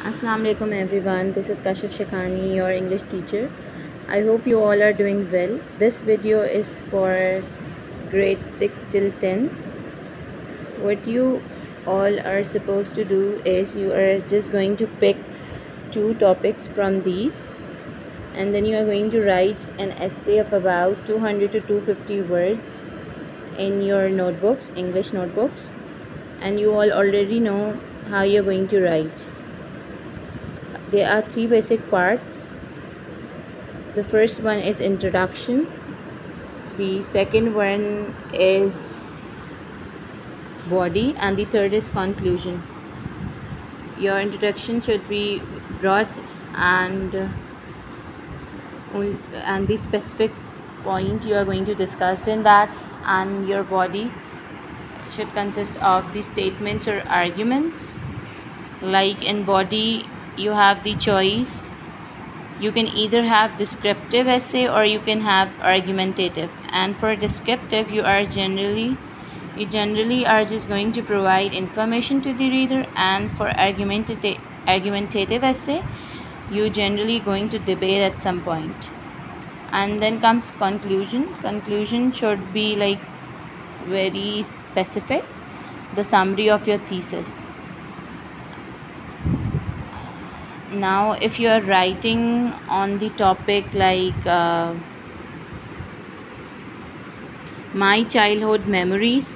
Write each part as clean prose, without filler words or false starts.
Assalamu alaikum everyone, this is Kashif Shekhani, your English teacher. I hope you all are doing well. This video is for grade 6 till 10. What you all are supposed to do is you are just going to pick two topics from these, and then you are going to write an essay of about 200 to 250 words in your notebooks, English notebooks, and you all already know how you're going to write. There are three basic parts. The first one is introduction, the second one is body, and the third is conclusion. Your introduction should be broad and the specific point you are going to discuss in that, and your body should consist of the statements or arguments. Like in body, you have the choice. You can either have descriptive essay or you can have argumentative. And for descriptive, you generally are just going to provide information to the reader, and for argumentative essay, you generally going to debate at some point. And then comes conclusion. Conclusion should be like very specific, the summary of your thesis. Now if you are writing on the topic like my childhood memories,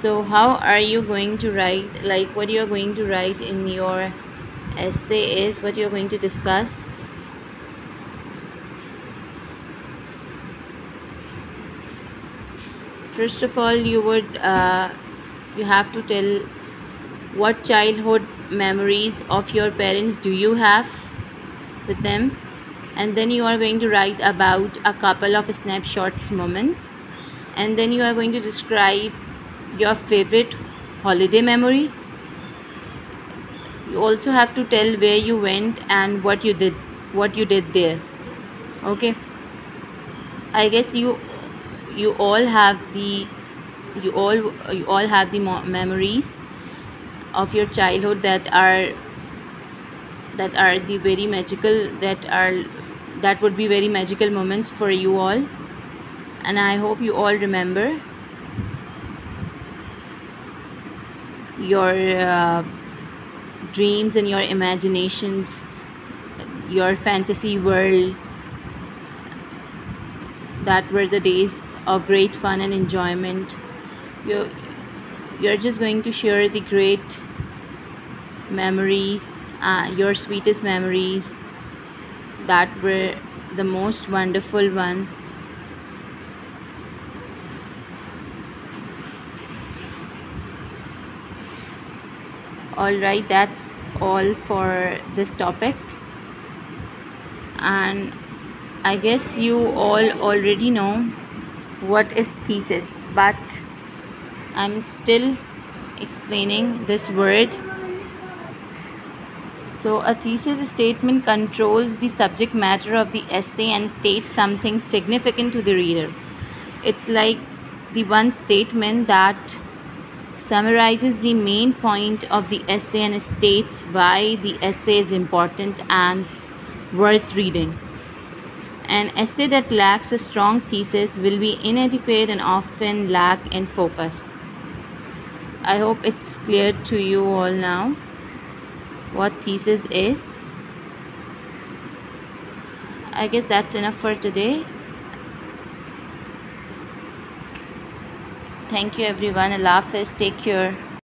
so how are you going to write? Like what you are going to write in your essay is what you are going to discuss. First of all, you have to tell what childhood memories of your parents do you have with them, and then you are going to write about a couple of snapshots moments, and then you are going to describe your favorite holiday memory. You also have to tell where you went and what you did there. Okay, I guess you all have the memories of your childhood that are the very magical, that would be very magical moments for you all, and I hope you all remember your dreams and your imaginations, your fantasy world. That were the days of great fun and enjoyment. You're just going to share the great memories, your sweetest memories that were the most wonderful one. Alright, that's all for this topic, and I guess you all already know what is thesis, but I'm still explaining this word. So a thesis statement controls the subject matter of the essay and states something significant to the reader. It's like the one statement that summarizes the main point of the essay and states why the essay is important and worth reading. An essay that lacks a strong thesis will be inadequate and often lack in focus. I hope it's clear to you all now what thesis is. I guess that's enough for today. Thank you everyone. Allah Hafiz. Take care.